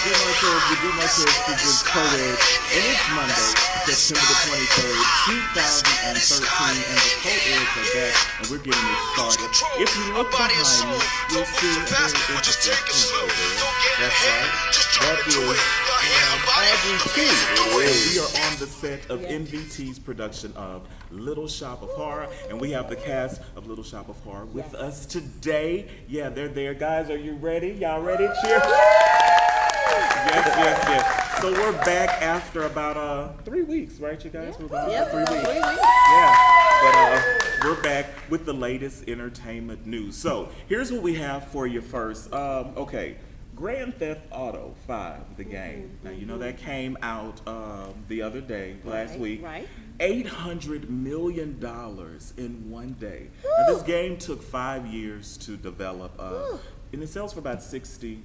MARTEZ presents COEDS, and it's Monday, September the 23rd, 2013, and the COEDS are back, and we're getting it started. If you look behind me, you'll see a very interesting picture there. That's right. That is Audrey 2. We are on the set of NVT's production of Little Shop of Horror, and we have the cast of Little Shop of Horror with us today. Yeah, they're there. Guys, are you ready? Y'all ready? Cheer. Yes. So we're back after about 3 weeks, right, you guys? We're back for 3 weeks. Yeah. But we're back with the latest entertainment news. So here's what we have for you first. Okay. Grand Theft Auto 5, the game. Now, you know that came out the other day, last week. Right. $800 million in one day. Now, this game took 5 years to develop, and it sells for about $60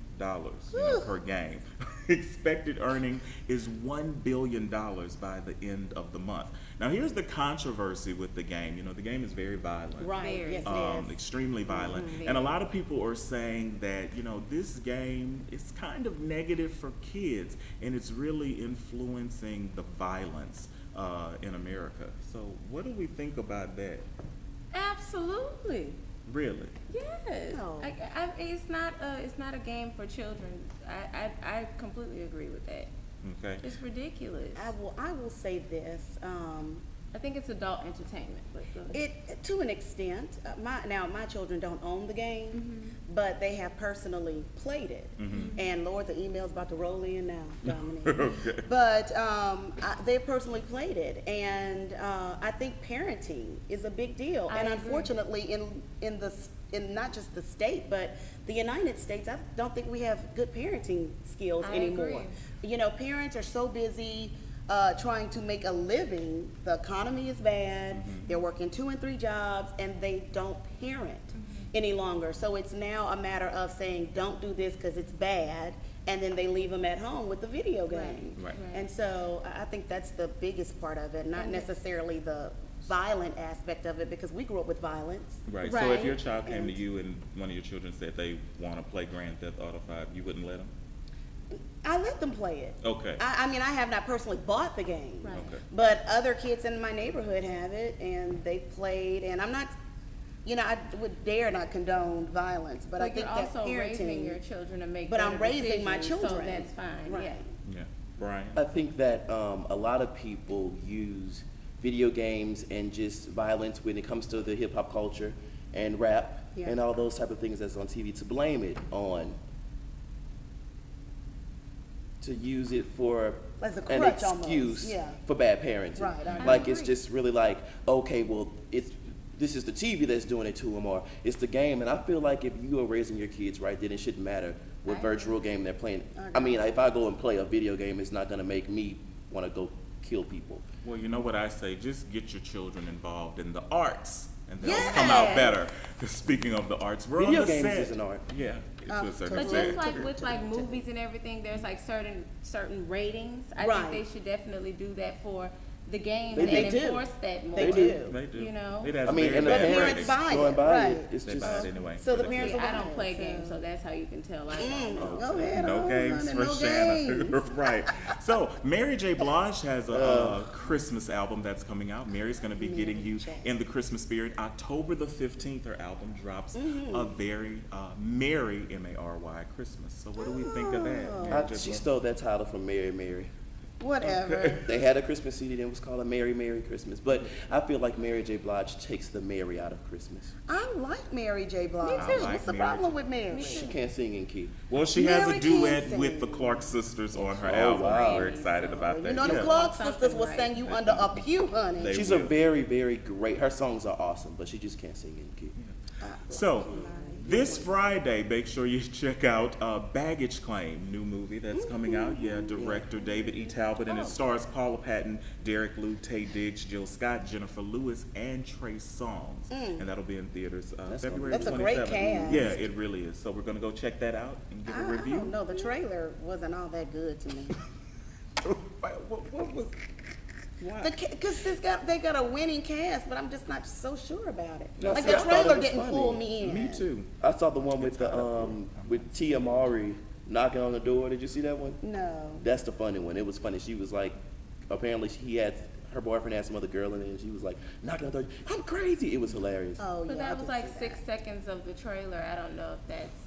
per game. Expected earning is $1 billion by the end of the month. Now, here's the controversy with the game. You know, the game is very violent. Right, yes, extremely violent. And a lot of people are saying that, you know, this game is kind of negative for kids, and it's really influencing the violence in America. So what do we think about that? Absolutely. Really? Yes. No. It's not a game for children. I completely agree with that. Okay. It's ridiculous. I will say this. I think it's adult entertainment. But it to an extent. My children don't own the game, but they have personally played it. And Lord, the email's about to roll in now, Dominique. Okay. But they personally played it, and I think parenting is a big deal. I agree. Unfortunately, in not just the state, but the United States, I don't think we have good parenting skills anymore. Agree. You know, parents are so busy trying to make a living. The economy is bad. They're working 2 and 3 jobs, and they don't parent any longer. So it's now a matter of saying, don't do this because it's bad, and then they leave them at home with the video game. Right. And so I think that's the biggest part of it, not necessarily the violent aspect of it, because we grew up with violence. Right. So if your child came to you and one of your children said they want to play Grand Theft Auto 5, you wouldn't let them? I let them play it. Okay. I mean, I have not personally bought the game, Right. Okay. but other kids in my neighborhood have it, and they've played, and I'm not, you know, I would dare not condone violence, but I think you're that also parenting, raising your children to make but better I'm raising my decisions, children. so that's fine. Right. Yeah. Brian? I think that a lot of people use video games and just violence when it comes to the hip hop culture and rap and all those type of things that's on TV to blame it on, to use it for As a an crutch excuse almost. Yeah. for bad parenting. Right, I Like agree. it's just really like, okay, well, this is the TV that's doing it to them, or it's the game. And I feel like if you are raising your kids right, then it shouldn't matter what virtual game they're playing. I mean, if I go and play a video game, it's not gonna make me want to go kill people. Well, you know what I say, just get your children involved in the arts, and they'll come out better. Speaking of the arts, we're Video on the games set. is an art. Yeah, to a certain But extent. just like with like movies and everything, there's like certain ratings. I Right. think they should definitely do that for the games They and do. enforce that more. They do. They do. You know? It has I mean, very and the bad parents ratings. buy going it, by right. it. It's They just buy it anyway. So the But parents See, will I buy don't it, play so- games, so that's how you can tell. I don't know. Go ahead. No games for no Shanna. games. Right. So Mary J. Blige has a Christmas album that's coming out. Mary's going to be getting you in the Christmas spirit. October the 15th, her album drops. A very merry, M-A-R-Y, Christmas. So what do we think of that? Mary J. she Blige? stole that title from Mary. Whatever. They had a Christmas CD that was called a Merry Christmas. But I feel like Mary J. Blige takes the Mary out of Christmas. I like Mary J. Blige. Me too. I like What's the Mary problem J. with Mary? She can't sing in key. Well, she has a Mary duet can with the sing. Clark sisters on her Oh, album. wow. We're excited about that. You know, the Yeah. Clark Something sisters will right. sing you under a pew, honey. They She's will. a very, very great. Her songs are awesome, but she just can't sing in key. So, this Friday, make sure you check out Baggage Claim, new movie that's coming out. Yeah, director David E. Talbot, and it stars Paula Patton, Derek Liu, Taye Diggs, Jill Scott, Jennifer Lewis, and Trey Songz. And that'll be in theaters February That's a 27th. great cast. Yeah, it really is. So we're going to go check that out and give a I review. don't know. The trailer wasn't all that good to me. What was... Why? Because they got a winning cast, but I'm just not so sure about it. No, Like see, the I thought it trailer was didn't funny. pull me in. Me too. I saw the one with the with Tia Mowry knocking on the door. Did you see that one? No. That's the funny one. It was funny. She was like, apparently her boyfriend had some other girl in it, and she was like, knocking on the door. I'm crazy. It was hilarious. Oh, But yeah, that was like 6 seconds of the trailer. I don't know if that's,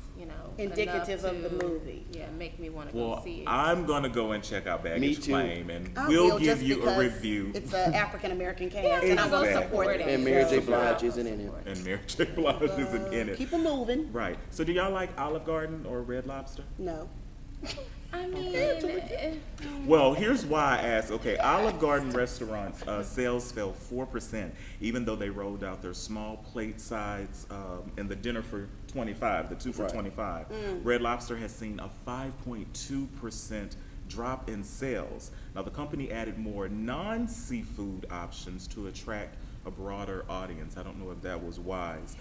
indicative enough of the to, movie. Yeah, make me want to go Well, see it. I'm gonna go and check out Me Baggage too. Claim, and I we'll will, give just you a because review. It's an African American cast, Yeah, and I'm go going to Exactly. support it. And Mary J. So- Blige isn't in it. And Mary J. Blige isn't in it. Keep them moving. Right. So do y'all like Olive Garden or Red Lobster? No. I mean, Well, here's why I asked. Okay, Olive Garden restaurants sales fell 4%, even though they rolled out their small plate sides and the dinner for 25, the 2 for Right. 25. Red Lobster has seen a 5.2% drop in sales. Now, the company added more non-seafood options to attract a broader audience. I don't know if that was wise.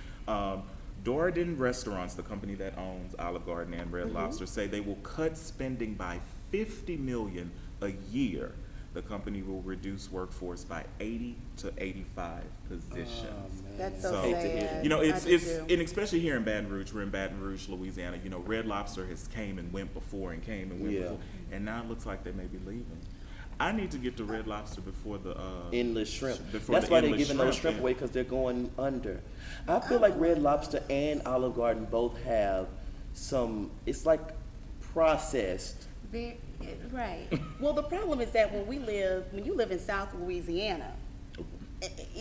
Dorden Restaurants, the company that owns Olive Garden and Red Lobster, say they will cut spending by $50 million a year. The company will reduce workforce by 80 to 85 positions. That's so So, hate to hear sad. that. You know, I it's do it's too. and especially here in Baton Rouge, we're in Baton Rouge, Louisiana. You know, Red Lobster has came and went before and came and went Yeah. before, and now it looks like they may be leaving. I need to get to Red Lobster before the Endless shrimp. before That's the why they're endless giving those shrimp, shrimp away, because they're going under. I feel like Red Lobster and Olive Garden both have some, it's like processed. right. Well, the problem is that when you live in South Louisiana,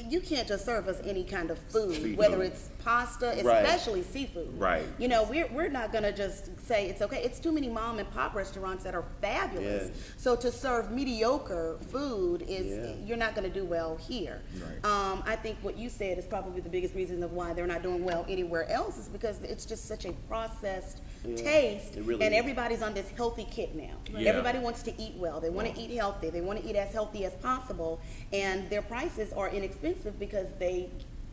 you can't just serve us any kind of food, Seafood. whether it's pasta, Right. especially seafood. Right. You know, we're not gonna just say it's okay. It's too many mom and pop restaurants that are fabulous. Yes. So to serve mediocre food is Yeah. you're not gonna do well here. Right. I think what you said is probably the biggest reason of why they're not doing well anywhere else is because it's just such a processed taste, it really and is. everybody's on this healthy kick now. Yeah. Everybody wants to eat well. They want to eat healthy. They want to eat as healthy as possible, and their prices are inexpensive because they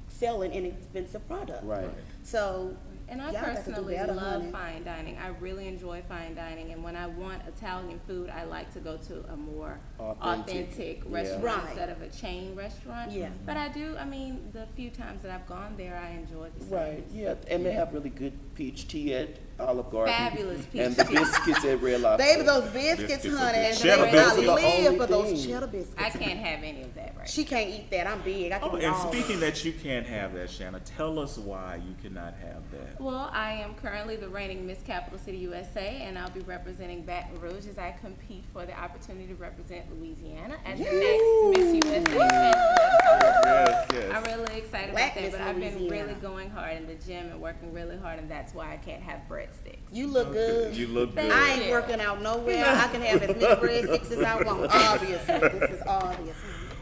sell an inexpensive product. Right. So, And I y'all got to do personally better, love honey. fine dining. I really enjoy fine dining, and when I want Italian food, I like to go to a more Authentic. authentic Yeah. restaurant Right. instead of a chain restaurant. Yeah. But I mean, the few times that I've gone there, I enjoy the service. Right, yeah, and they have really good peach tea at Olive Garden. Fabulous peach And the tea. biscuits at Red Lobster. Baby, those biscuits, Biscuits are honey, good. and Cheddar baby, biscuits I are the live only for those thing. cheddar biscuits. I can't have any of that right She can't eat that. I'm big. I can Oh, eat and all of it. speaking that you can't have that, Shanna, tell us why you cannot have that. Well, I am currently the reigning Miss Capital City USA, and I'll be representing Baton Rouge as I compete for the opportunity to represent Louisiana at the next Miss USA. Yes, I'm really excited Black about that, Miss but I've been Louisiana. really going hard in the gym and working really hard, and that's why I can't have breadsticks. You look good. You look good. I ain't working out nowhere. I can have as many breadsticks as I want. Obviously, this is obvious.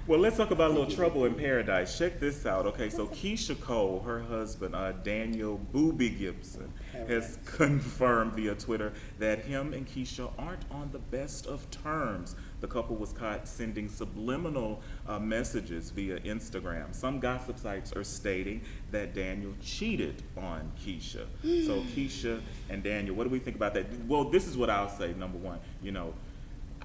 Well, let's talk about a little trouble in paradise. Check this out. Okay, so KEYSHIA Cole, her husband, Daniel Booby Gibson, has confirmed via Twitter that him and Keisha aren't on the best of terms. The couple was caught sending subliminal messages via Instagram. Some gossip sites are stating that Daniel cheated on Keisha. So Keisha and Daniel, what do we think about that? Well, this is what I'll say. Number one, you know,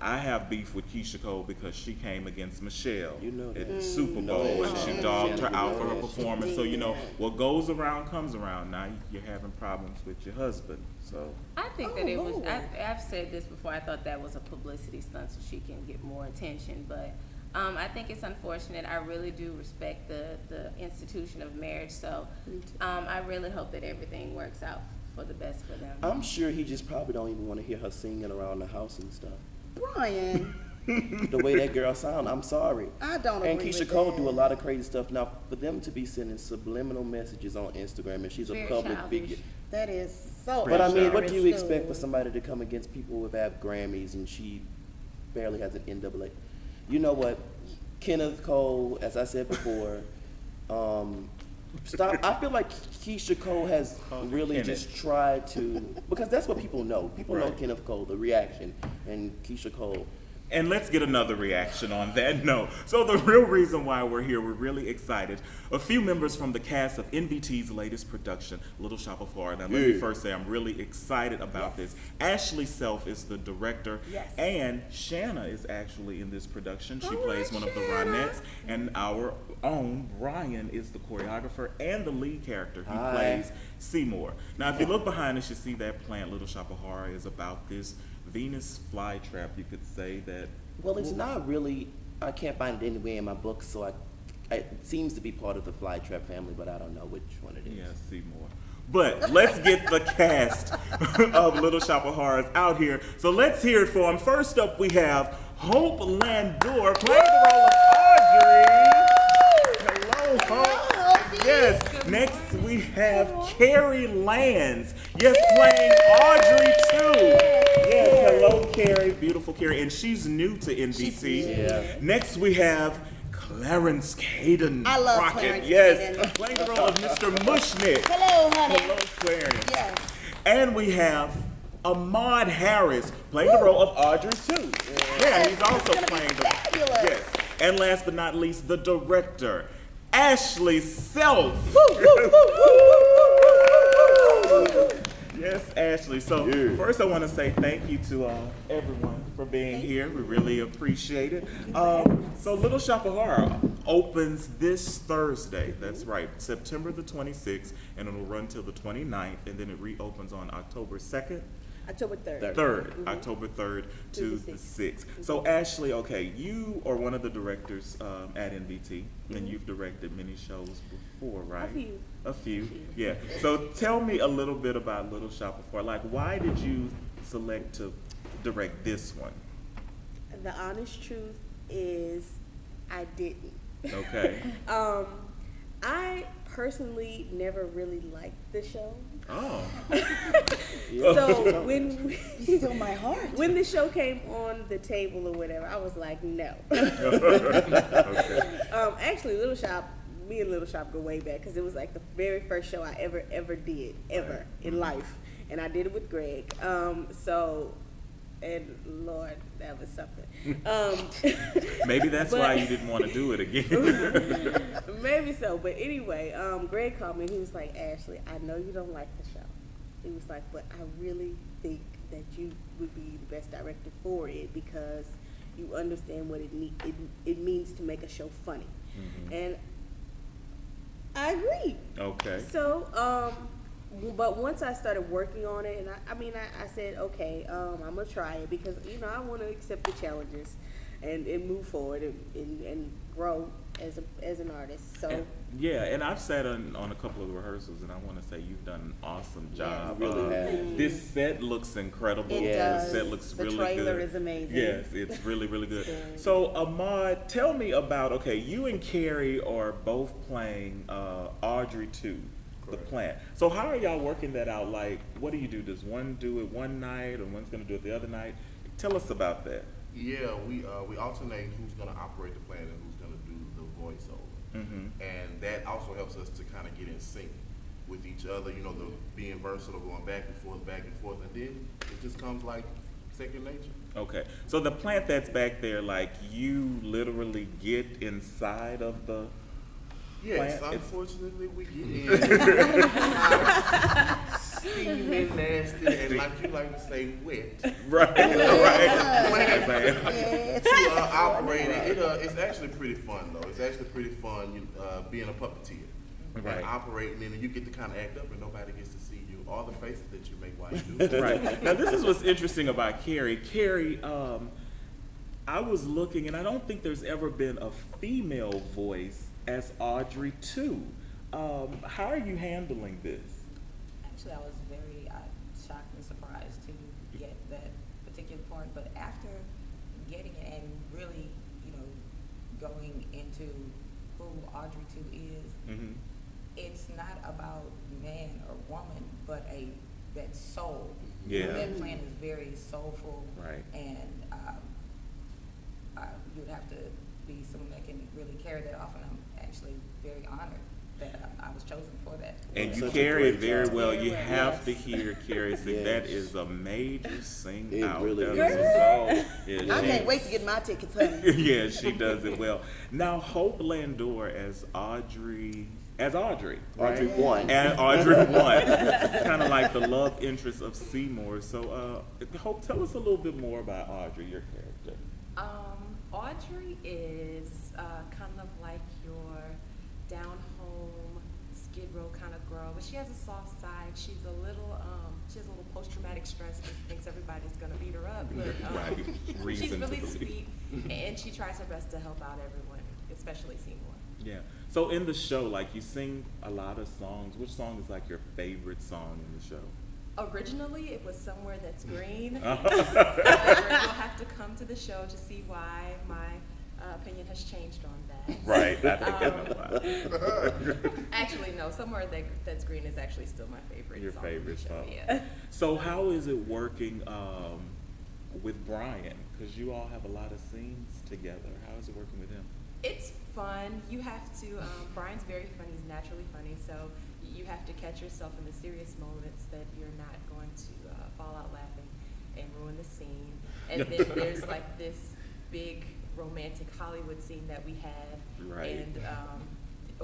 I have beef with KEYSHIA Cole because she came against Michelle You know that. at the Super know Bowl that. and she Yeah. dogged her Yeah. out for her Yeah. performance. So, you know, what goes around comes around. Now you're having problems with your husband. So, I think that it was, Lord. I've said this before, I thought that was a publicity stunt so she can get more attention, but I think it's unfortunate. I really do respect the institution of marriage, so I really hope that everything works out for the best for them. I'm sure he just probably don't even want to hear her singing around the house and stuff. Brian, The way that girl sound, I'm sorry. I don't And agree KEYSHIA with Cole that. do a lot of crazy stuff. Now, for them to be sending subliminal messages on Instagram, and she's a Very public childish. figure. That is so. But I mean, what do you unfair expect for school. somebody to come against people who have Grammys and she barely has an NAA? You know what? Kenneth Cole, as I said before, stop. I feel like KEYSHIA Cole has really Kenneth. just tried to, because that's what people know. People know Right. Kenneth Cole, the reaction, and KEYSHIA Cole. And let's get another reaction on that note. So the real reason why we're here, we're really excited. A few members from the cast of NVT's latest production, Little Shop of Horror. Now let me first say I'm really excited about this. Ashley Self is the director, and Shanna is actually in this production. She plays one of the Ronettes, and our own Brian is the choreographer and the lead character. He plays Seymour. Now if you look behind us, you see that plant. Little Shop of Horror is about this Venus flytrap, you could say that. Well, it's not really. I can't find it anywhere in my book, so it seems to be part of the flytrap family, but I don't know which one it is. Yeah, Seymour. But let's get the cast of Little Shop of Horrors out here. So let's hear it for them. First up, we have Hope Landor playing the role of Audrey. Hello, Hope. Yes. Next, we have Carrie Lands. Yes, playing Audrey too. Yes, hello, Carrie. Beautiful Carrie. And she's new to NBC. Next, we have Clarence Caden. I love Crockett. Clarence Yes, Caden. playing the role of Mr. Mushnick. Hello, honey. Hello, Clarence. Yes. And we have Ahmad Harris playing the role of Audrey too. Yeah, he's also playing the fabulous. Yes. And last but not least, the director, Ashley Self. Yes, Ashley. So first I want to say thank you to everyone for being here. We really appreciate it. So Little Shop of Horror opens this Thursday. That's right, September the 26th, and it will run till the 29th, and then it reopens on October 2nd. October 3rd. October 3rd to the 6th. So Ashley, okay, you are one of the directors at NVT, and you've directed many shows before, right? A few, yeah. So tell me a little bit about Little Shop of Horror. Like, why did you select to direct this one? The honest truth is I didn't. Okay. I personally never really liked the show. Oh. So when You're still my heart. when the show came on the table or whatever, I was like, no. Okay. Actually, me and Little Shop go way back because it was like the very first show I ever did in life, and I did it with Greg. And Lord, that was something. Maybe that's why you didn't want to do it again. Maybe so, but anyway, Greg called me and he was like, Ashley, I know you don't like the show. He was like, but I really think that you would be the best director for it because you understand what it means to make a show funny. And I agree. Okay. So, but once I started working on it, and I said, okay, I'm gonna try it because I want to accept the challenges and move forward and grow as an artist. So and I've sat on a couple of rehearsals, and I want to say you've done an awesome job. You really have. This set looks incredible. It does. The set looks The really trailer good. is amazing. Yes, it's really, really good. So Ahmad, tell me about, you and Carrie are both playing Audrey too. The plant. So how are y'all working that out? Like, what do you do? Does one do it one night, or one's going to do it the other night? Tell us about that. Yeah, we alternate who's going to operate the plant and who's going to do the voiceover, and that also helps us to kind of get in sync with each other. The being versatile, going back and forth, and then it just comes like second nature. Okay, so the plant that's back there, like you literally get inside of the. Yes, plant? unfortunately we get in steaming, nasty, and like you like to say, wet. Right. To operate it. It's actually pretty fun though. It's actually pretty fun being a puppeteer. Right. And operating, and you get to kind of act up, and nobody gets to see you, all the faces that you make while you do it. Right. Now this is what's interesting about Carrie. Carrie, I was looking, and I don't think there's ever been a female voice as Audrey too. How are you handling this? Actually, I was very shocked and surprised to get that particular part, but after getting it and really, going into who Audrey 2 is, it's not about man or woman, but that soul. Yeah. That plan is very soulful. Right. And you would have to be someone that can really carry that off, and I'm actually very honored that I was chosen for that. And you Such a carry it great very job. well. You Very well, have yes. to hear Carrie sing. Yes. That is a major sing It out. really That is. a song. Yeah, I she- can't wait to get my tickets, honey. Yeah, she does it well. Now, Hope Landor as Audrey, Audrey right? won. And Audrey won. Kind of like the love interest of Seymour. So, Hope, tell us a little bit more about Audrey, your character. Audrey is kind of like your down-home, skid row kind of girl, but she has a soft side. She has a little post-traumatic stress and thinks everybody's gonna beat her up. But Right. she's Reason to really believe. sweet, and she tries her best to help out everyone, especially Seymour. Yeah. So in the show, like you sing a lot of songs. Which song is like your favorite song in the show? Originally, it was Somewhere That's Green. However, you'll have to come to the show to see why my opinion has changed on that. Right. I think I know why. Actually, no, Somewhere That's Green is actually still my favorite Your song. favorite on the show, song. Yeah. So how is it working with Brian? Because you all have a lot of scenes together. How is it working with him? It's fun. You have to, Brian's very funny, he's naturally funny, so you have to catch yourself in the serious moments that you're not going to fall out laughing and ruin the scene. And then there's like this big romantic Hollywood scene that we have. Right. And,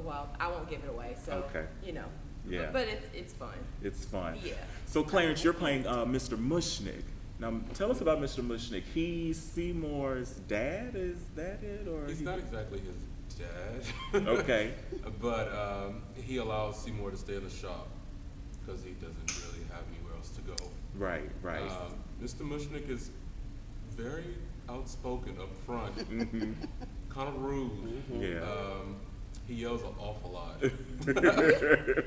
well, I won't give it away, so, Okay. you know. Yeah. But it's fun. It's fun. Yeah. So Clarence, you're playing Mr. Mushnick. Now tell us about Mr. Mushnick. He's Seymour's dad. Is that it, or He's he- not exactly his dad. Okay. But he allows Seymour to stay in the shop because he doesn't really have anywhere else to go. Right. Right. Mr. Mushnick is very outspoken up front, kind of rude. Yeah. He yells an awful lot.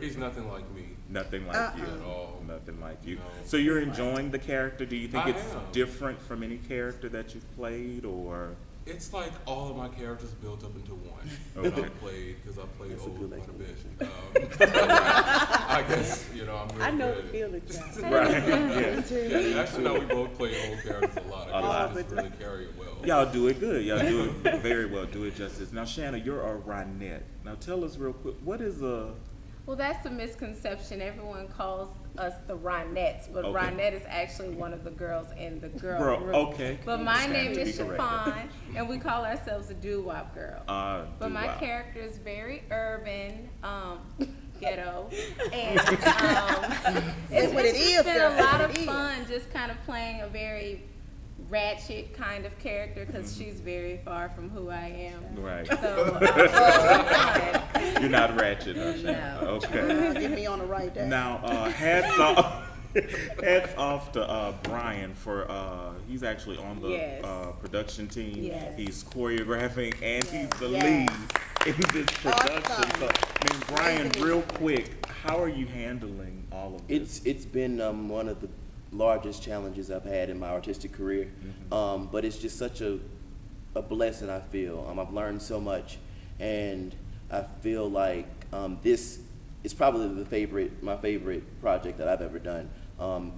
He's nothing like me Nothing like you. at all. Nothing like you. No. So you're enjoying the character. Do you think I it's am. different from any character that you've played, or? It's like all of my characters built up into one that Okay. I've played because I played That's a old good quite a bit. explanation. I guess I'm really I know good the feeling, child. Right. Yeah. Yeah, actually, no, we both play old characters a lot. A I lot. guess I just really carry it well. Y'all do it good. Y'all do it very well. Do it justice. Now, Shanna, you're a Rhinette. Now, tell us real quick, what is a? Well, that's the misconception. Everyone calls us the Rhinettes, but Okay. Rhinette is actually one of the girls in the girl Girl, group. okay. But my Stand name to is be corrected. Chiffon, and we call ourselves the doo-wop girl. But my doo-wop. character is very urban, ghetto, and it's what it just is, been girl. a lot It of is. fun just kind of playing a very ratchet kind of character because she's very far from who I am. Right. So, fun. You're not ratchet, huh, Shanna? No. Okay. Get me on the right day. Now, hats off. Hats off to Brian for he's actually on the Yes. production team. Yes. He's choreographing and he's the Yes. lead in this production. Awesome. So, I mean, Brian, real quick, how are you handling all of this? It's been one of the largest challenges I've had in my artistic career, but it's just such a blessing. I feel I've learned so much, and I feel like this is probably my favorite project that I've ever done.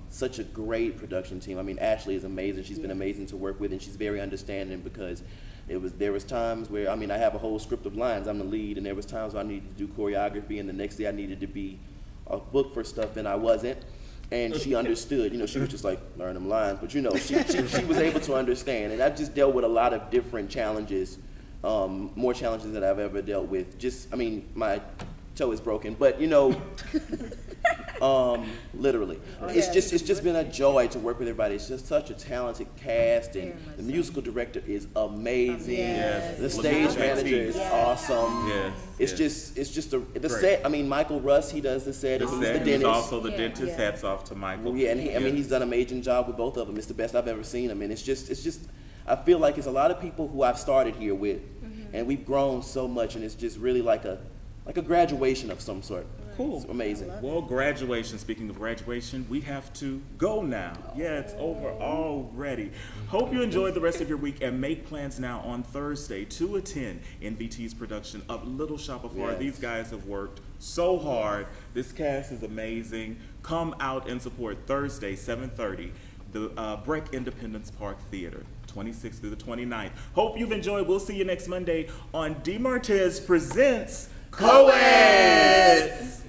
Such a great production team. I mean, Ashley is amazing. She's been amazing to work with, and she's very understanding because there was times where I have a whole script of lines. I'm the lead, and there was times where I needed to do choreography, and the next day I needed to be a book for stuff, and I wasn't. And she understood, she was just like, learn them lines, but she was able to understand. And I've just dealt with a lot of different challenges, more challenges that I've ever dealt with. My toe is broken, but literally. It's just been a joy to work with everybody. It's just such a talented cast, and the musical director is amazing. Yes. The stage Yes. manager is awesome. Yes. It's yes. just the Great. set. Michael Russ, he does the set, The and he's set, the he's dentist. also the Yeah. dentist. Yeah. Hats off to Michael. Yeah, and he's done an amazing job with both of them. It's the best I've ever seen him, and it's just. I feel like it's a lot of people who I've started here with, and we've grown so much, and it's just really like a graduation of some sort. Cool. It's amazing. Well, graduation, speaking of graduation, we have to go now. Yeah, it's over already. Hope you enjoyed the rest of your week and make plans now on Thursday to attend NVT's production of Little Shop of Horror. Yes. These guys have worked so hard. This cast is amazing. Come out and support Thursday, 7:30, the Breck Independence Park Theater, 26th through the 29th. Hope you've enjoyed. We'll see you next Monday on MARTEZ Presents COEDS.